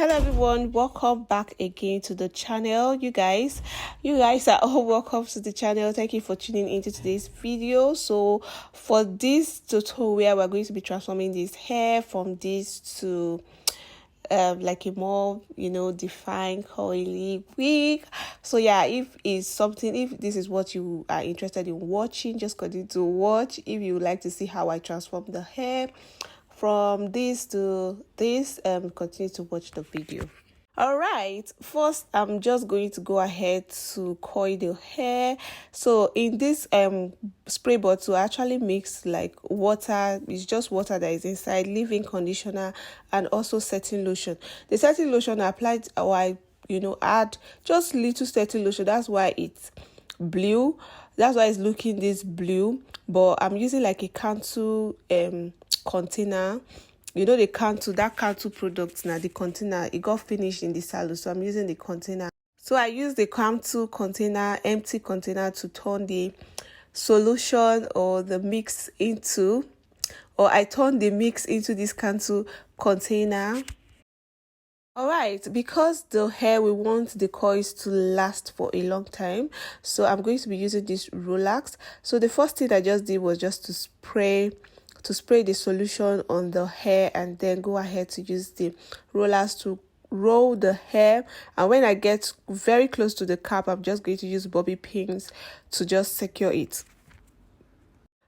Hello everyone, welcome back again to the channel. You guys are all welcome to the channel. Thank you for tuning into today's video. So for this tutorial, we're going to be transforming this hair from this to like a more defined coily wig. So yeah, if this is what you are interested in watching, just continue to watch. If you would like to see how I transform the hair from this to this, continue to watch the video. All right, first I'm just going to go ahead to coil the hair. So in this spray bottle, I actually mix like water. It's just water that is inside, leave-in conditioner, and also setting lotion. The setting lotion I applied, or I add just little setting lotion. That's why it's blue. That's why it's looking this blue. But I'm using like a candle container. The candle, that candle product now, the container, it got finished in the salon, so I'm using the container. So I use the candle container, empty container, to turn the solution or the mix into, or I turn the mix into this candle container. All right, because the hair, we want the coils to last for a long time, so I'm going to be using this relax. So the first thing I just did was just to spray the solution on the hair, and then go ahead to use the rollers to roll the hair. And when I get very close to the cap, I'm just going to use bobby pins to just secure it.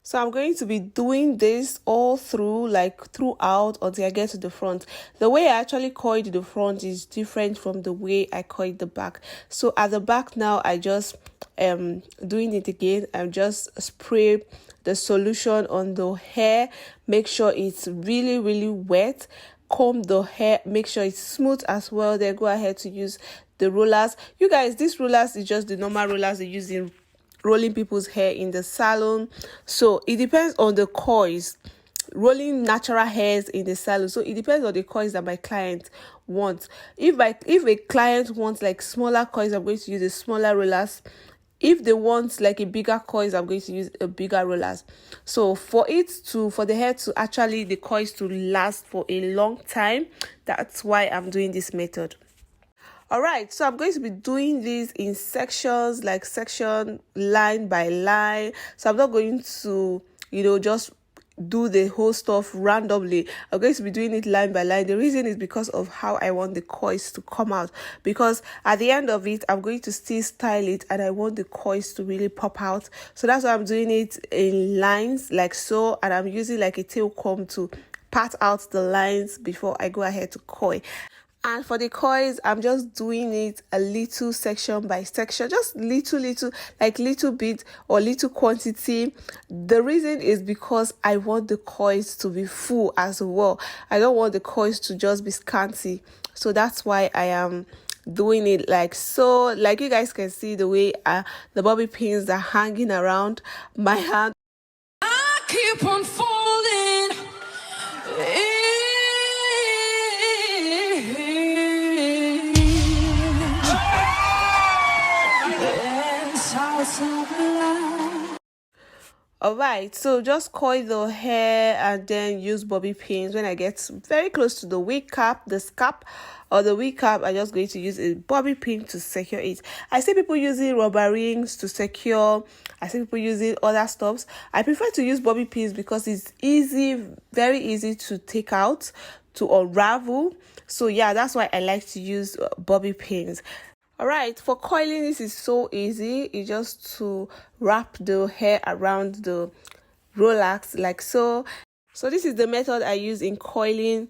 So I'm going to be doing this all through, like throughout, until I get to the front. The way I actually coiled the front is different from the way I coiled the back. So at the back now, I just doing it again. I'm just spray the solution on the hair, make sure it's really wet, comb the hair, make sure it's smooth as well. Then go ahead to use the rollers. You guys, these rollers is just the normal rollers they use in rolling people's hair in the salon. So it depends on the coils, rolling natural hairs in the salon. So it depends on the coils that my client wants. If a client wants like smaller coils, I'm going to use the smaller rollers. If they want like a bigger coils, I'm going to use a bigger rollers. So for the hair to actually, the coils to last for a long time, that's why I'm doing this method. All right, so I'm going to be doing this in sections, like section line by line. So I'm not going to, just do the whole stuff randomly. I'm going to be doing it line by line. The reason is because of how I want the coils to come out, because at the end of it, I'm going to still style it, and I want the coils to really pop out. So that's why I'm doing it in lines like so, and I'm using like a tail comb to pat out the lines before I go ahead to coil. And for the coils, I'm just doing it a little section by section, just little, like little bit or little quantity. The reason is because I want the coils to be full as well. I don't want the coils to just be scanty. So that's why I am doing it like so. Like you guys can see the way the bobby pins are hanging around my hand. I keep on falling. All right, so just coil the hair and then use bobby pins. When I get very close to the wig cap, the scalp or the wig cap, I'm just going to use a bobby pin to secure it. I see people using rubber rings to secure. I see people using other stuffs. I prefer to use bobby pins because it's easy, very easy to take out, to unravel. So yeah, that's why I like to use bobby pins. All right, for coiling, this is so easy. It's just to wrap the hair around the rollers like so. So this is the method I use in coiling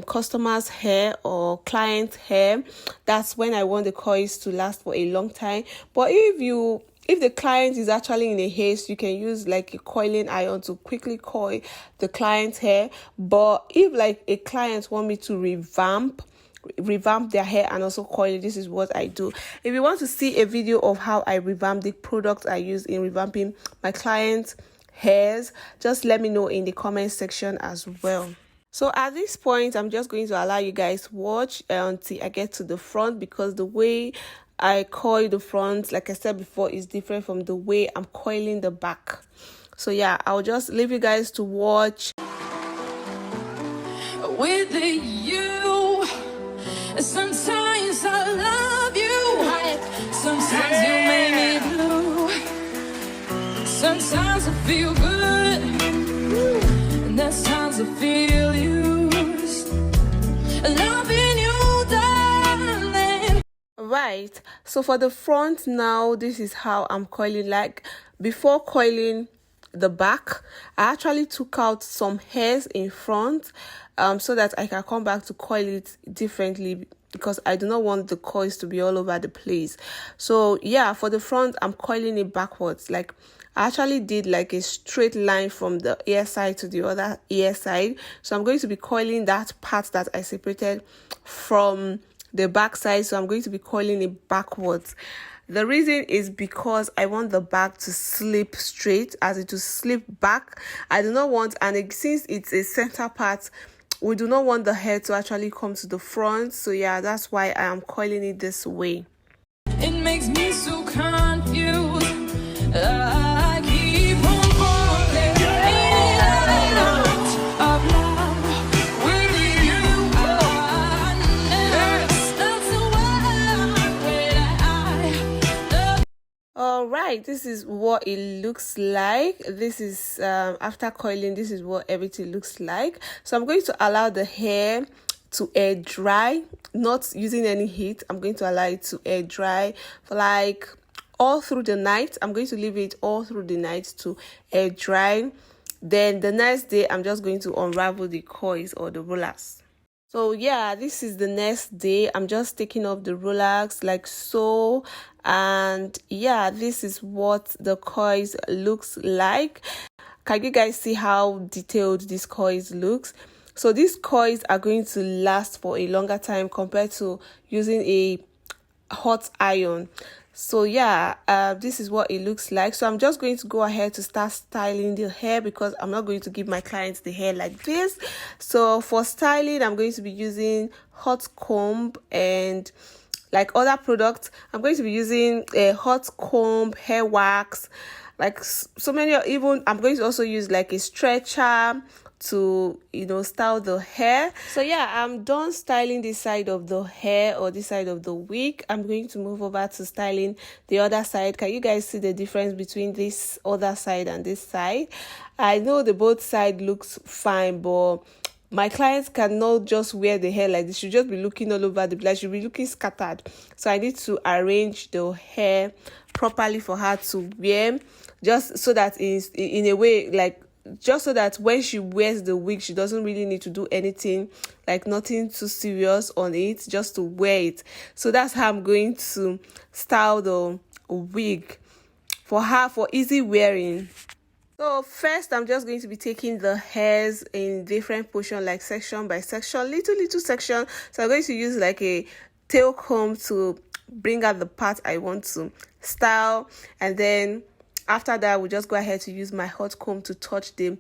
customers' hair or client hair. That's when I want the coils to last for a long time. But if the client is actually in a haste, you can use like a coiling iron to quickly coil the client's hair. But if like a client want me to revamp their hair and also coil it, this is what I do. If you want to see a video of how I revamp the products I use in revamping my clients' hairs, just let me know in the comment section as well. So at this point, I'm just going to allow you guys watch until I get to the front, because the way I coil the front, like I said before, is different from the way I'm coiling the back. So yeah, I'll just leave you guys to watch. With you Sometimes I love you, sometimes you make me blue. Sometimes I feel good, and there's times I feel used. Loving you, darling. Right, so for the front now, this is how I'm coiling. Like before coiling the back, I actually took out some hairs in front so that I can come back to coil it differently, because I do not want the coils to be all over the place. So yeah, for the front, I'm coiling it backwards. Like I actually did like a straight line from the ear side to the other ear side. So I'm going to be coiling that part that I separated from the back side. So I'm going to be coiling it backwards. The reason is because I want the back to slip straight, as it will slip back. I do not want, and since it's a center part, we do not want the hair to actually come to the front. So yeah, that's why I am coiling it this way. It makes me so confused. I keep on falling of love with you. That's the way. All right, this is what it looks like. This is after coiling, this is what everything looks like. So I'm going to allow the hair to air dry, not using any heat. I'm going to allow it to air dry for like all through the night. I'm going to leave it all through the night to air dry. Then the next day, I'm just going to unravel the coils or the rollers. So yeah, this is the next day. I'm just taking off the rollers like so, and yeah, this is what the coils looks like. Can you guys see how detailed this coils looks? So these coils are going to last for a longer time compared to using a hot iron. So yeah, this is what it looks like. So I'm just going to go ahead to start styling the hair, because I'm not going to give my clients the hair like this. So for styling, I'm going to be using hot comb, and like other products, I'm going to be using a hot comb, hair wax, like so many. Even I'm going to also use like a stretcher to, you know, style the hair. So yeah, I'm done styling this side of the hair or this side of the wig. I'm going to move over to styling the other side. Can you guys see the difference between this other side and this side? I know the both side looks fine, but my clients cannot just wear the hair like this. Should just be looking all over the place. Should be looking scattered. So I need to arrange the hair properly for her to wear, just so that is in a way, like, just so that when she wears the wig, she doesn't really need to do anything, like nothing too serious on it, just to wear it. So that's how I'm going to style the wig for her for easy wearing. So first, I'm just going to be taking the hairs in different portions, like section by section, little section. So I'm going to use like a tail comb to bring out the part I want to style, and then after that, we'll just go ahead to use my hot comb to touch the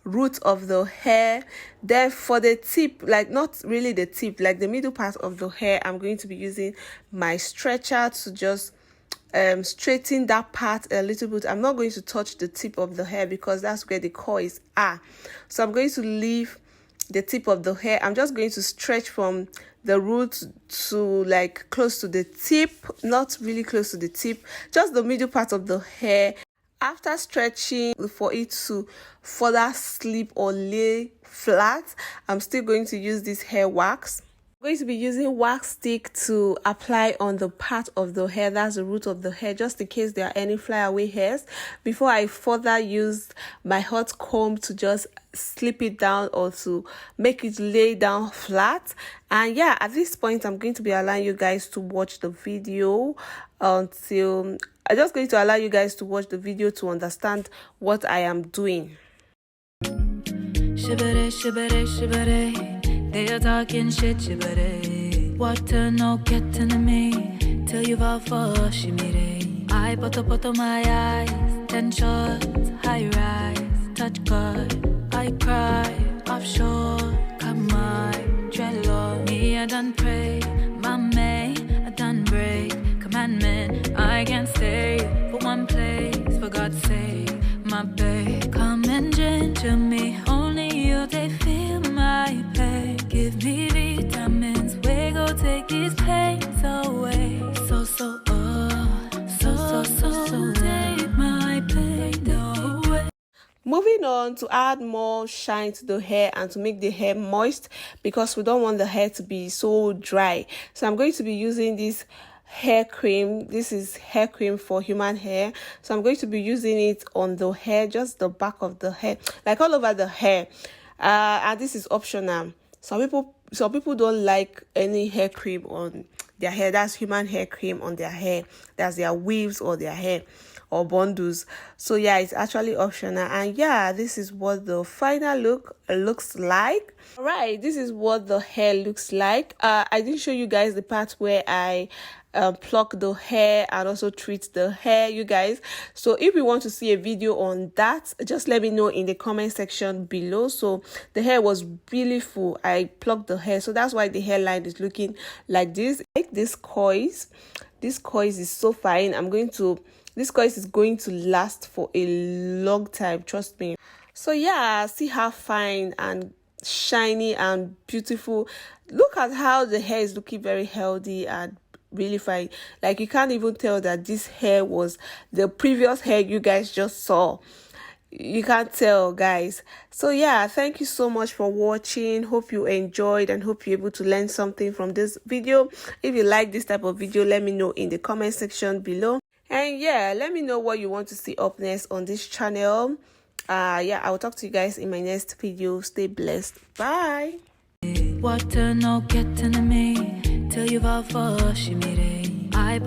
root of the hair. Then for the tip, like not really the tip, like the middle part of the hair, I'm going to be using my stretcher to just straighten that part a little bit. I'm not going to touch the tip of the hair because that's where the coils are. So I'm going to leave the tip of the hair. I'm just going to stretch from the root to like close to the tip, not really close to the tip, just the middle part of the hair. After stretching for it to further slip or lay flat, I'm still going to use this hair wax. I'm going to be using wax stick to apply on the part of the hair, that's the root of the hair, just in case there are any flyaway hairs, before I further use my hot comb to just slip it down or to make it lay down flat. And yeah, at this point, I'm going to be allowing you guys to watch the video until I'm just going to allow you guys to watch the video to understand what I am doing. Shibere, shibere, shibere. They are talking shit, shibere. Water no getting to me till you've all for shimire. I put on my eyes, 10 shots, high rise, touch God. I cry offshore, come on, dreadlock. Me, I done pray, my May, I done break. Commandment, I can't stay for one place, for God's sake, my babe. Come and ginger me, only you, they feel my pain. Give me vitamins, we go take on, to add more shine to the hair and to make the hair moist, because we don't want the hair to be so dry. So I'm going to be using this hair cream. This is hair cream for human hair, so I'm going to be using it on the hair, just the back of the hair, like all over the hair. And this is optional. Some people don't like any hair cream on their hair. That's human hair cream on their hair. That's their weaves or their hair or bundles. So yeah, it's actually optional. And yeah, this is what the final look looks like. All right, this is what the hair looks like. I didn't show you guys the part where I pluck the hair and also treat the hair, you guys. So if you want to see a video on that, just let me know in the comment section below. So the hair was really full. I plucked the hair, so that's why the hairline is looking like this. Like this coils is so fine. This coils is going to last for a long time, trust me. So yeah, see how fine and shiny and beautiful. Look at how the hair is looking very healthy and really fine. Like, you can't even tell that this hair was the previous hair you guys just saw. You can't tell, guys. So yeah, thank you so much for watching. Hope you enjoyed and hope you're able to learn something from this video. If you like this type of video, let me know in the comment section below. And yeah, let me know what you want to see up next on this channel. Yeah, I will talk to you guys in my next video. Stay blessed. Bye. Water no getting to me till you've all for shimmy. I